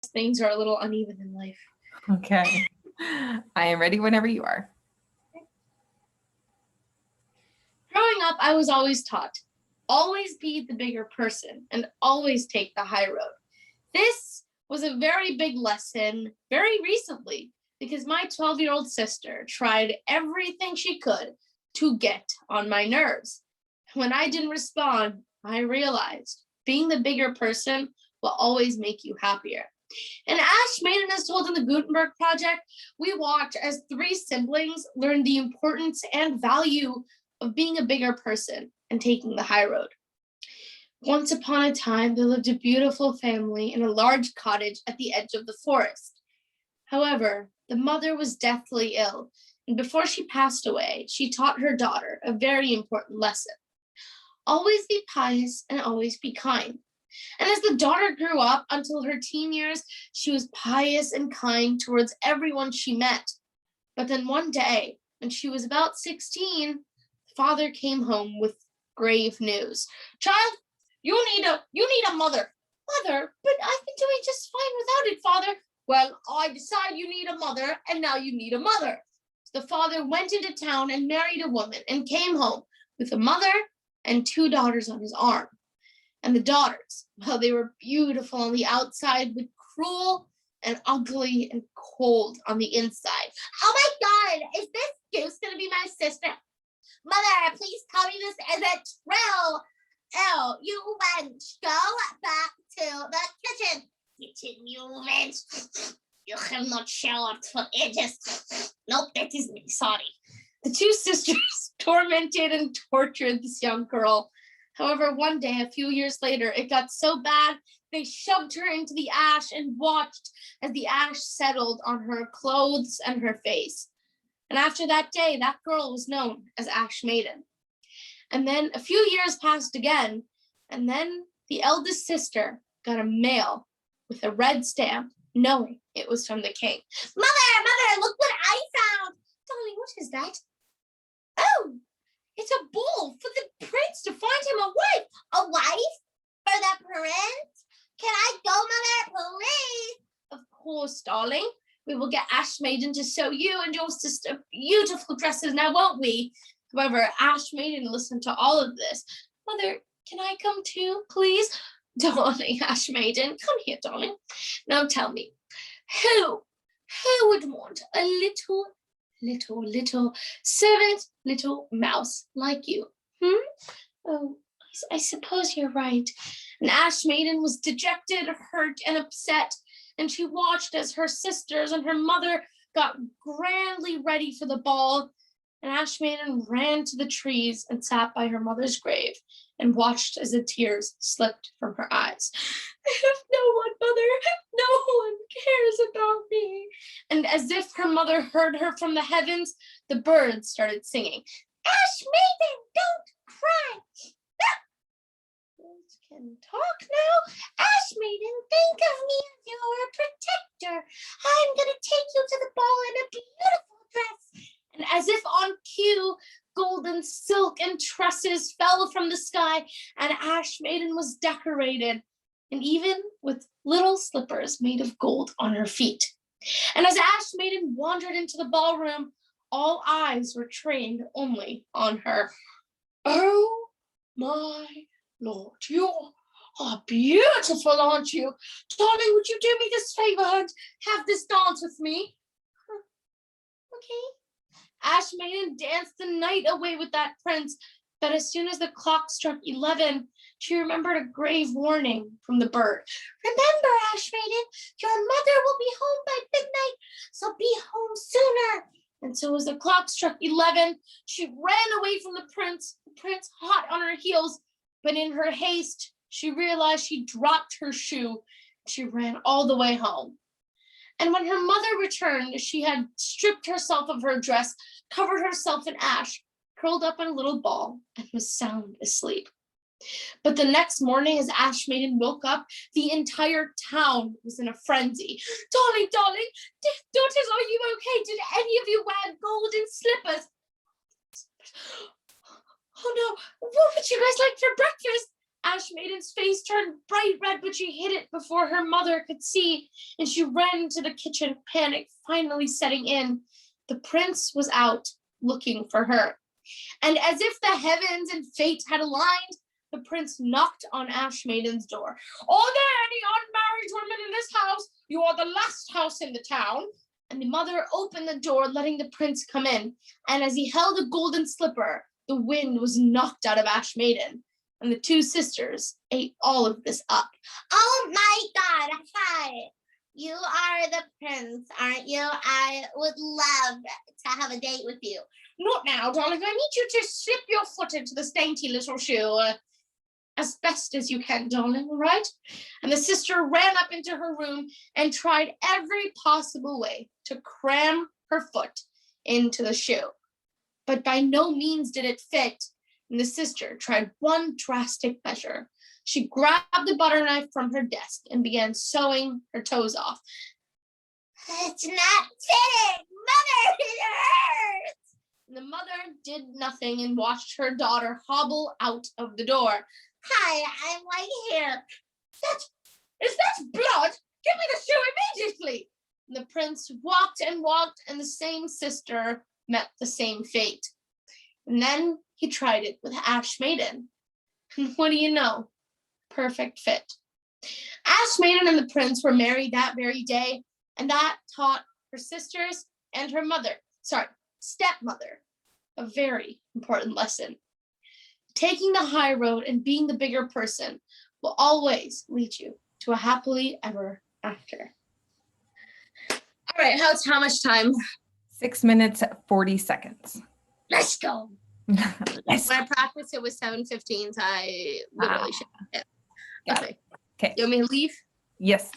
things are a little uneven in life. Okay. I am ready whenever you are. Growing up, I was always taught, always be the bigger person and always take the high road. This was a very big lesson very recently because my 12-year-old sister tried everything she could to get on my nerves. When I didn't respond, I realized being the bigger person will always make you happier. And Ash Maiden is told in the Gutenberg Project, we watch as three siblings learn the importance and value of being a bigger person and taking the high road. Once upon a time, there lived a beautiful family in a large cottage at the edge of the forest. However, the mother was deathly ill, and before she passed away, she taught her daughter a very important lesson. Always be pious and always be kind. And as the daughter grew up until her teen years, she was pious and kind towards everyone she met. But then one day, when she was about 16, the father came home with grave news. Child, you need a mother. Mother, but I've been doing just fine without it, Father. Well, I decide you need a mother, and now you need a mother. So the father went into town and married a woman and came home with a mother and two daughters on his arm. And the daughters, well, they were beautiful on the outside, but cruel and ugly and cold on the inside. Oh my God, is this goose going to be my sister? Mother, please tell me this isn't true. Oh, you wench, go back to the kitchen. Kitchen, you wench. You have not showered for ages. Nope, that is me, sorry. The two sisters tormented and tortured this young girl. However, one day, a few years later, it got so bad, they shoved her into the ash and watched as the ash settled on her clothes and her face. And after that day, that girl was known as Ash Maiden. And then a few years passed again, and then the eldest sister got a mail with a red stamp, knowing it was from the king. Mother, look what I found. Darling, what is that? Oh, it's a bull for the prince to find him a wife. A wife? For the prince? Can I go, Mother, please? Of course, darling. We will get Ash Maiden to sew you and your sister beautiful dresses now, won't we? However, Ash Maiden listened to all of this. Mother, can I come too, please? Darling, Ash Maiden, come here, darling. Now tell me, who would want a little servant, little mouse like you? Oh, I suppose you're right. And Ash Maiden was dejected, hurt, and upset, and she watched as her sisters and her mother got grandly ready for the ball. And Ash Maiden ran to the trees and sat by her mother's grave and watched as the tears slipped from her eyes. I have no one, Mother. No one cares about me. And as if her mother heard her from the heavens, the birds started singing. Ash Maiden, don't cry. Birds can talk now. Ash Maiden, think of me as your protector. I'm going to take you to the ball in a beautiful dress. And as if on cue, golden silk and tresses fell from the sky, and Ash Maiden was decorated, and even with little slippers made of gold on her feet. And as Ash Maiden wandered into the ballroom, all eyes were trained only on her. Oh my Lord, you are beautiful, aren't you? Darling, would you do me this favor and have this dance with me? Okay. Ash Maiden danced the night away with that prince, but as soon as the clock struck 11, she remembered a grave warning from the bird. Remember, Ash Maiden, your mother will be home by midnight, so be home sooner. And so as the clock struck 11, she ran away from the prince hot on her heels, but in her haste, she realized she dropped her shoe. She ran all the way home. And when her mother returned, she had stripped herself of her dress, covered herself in ash, curled up in a little ball, and was sound asleep. But the next morning, as Ash Maiden woke up, the entire town was in a frenzy. Darling, daughters, are you okay? Did any of you wear golden slippers? Oh no, what would you guys like for breakfast? Ash Maiden's face turned bright red, but she hid it before her mother could see, and she ran to the kitchen, panic finally setting in. The prince was out looking for her. And as if the heavens and fate had aligned, the prince knocked on Ash Maiden's door. Are there any unmarried women in this house? You are the last house in the town. And the mother opened the door, letting the prince come in. And as he held a golden slipper, the wind was knocked out of Ash Maiden. And the two sisters ate all of this up. Oh my God, hi. You are the prince, aren't you? I would love to have a date with you. Not now, darling. I need you to slip your foot into this dainty little shoe as best as you can, darling, all right? And the sister ran up into her room and tried every possible way to cram her foot into the shoe. But by no means did it fit. And the sister tried one drastic measure. She grabbed the butter knife from her desk and began sewing her toes off. It's not fitting. Mother, it hurts. And the mother did nothing and watched her daughter hobble out of the door. Hi, I'm right here. Is that blood? Give me the shoe immediately. And the prince walked and walked, and the same sister met the same fate. And then he tried it with Ash Maiden. And what do you know? Perfect fit. Ash Maiden and the prince were married that very day, and that taught her sisters and her stepmother, a very important lesson. Taking the high road and being the bigger person will always lead you to a happily ever after. All right, how much time? 6 minutes, 40 seconds. Let's go. Yes. When I practiced, it was 7:15, so I literally should. Yeah. Okay. Okay. You want me to leave? Yes.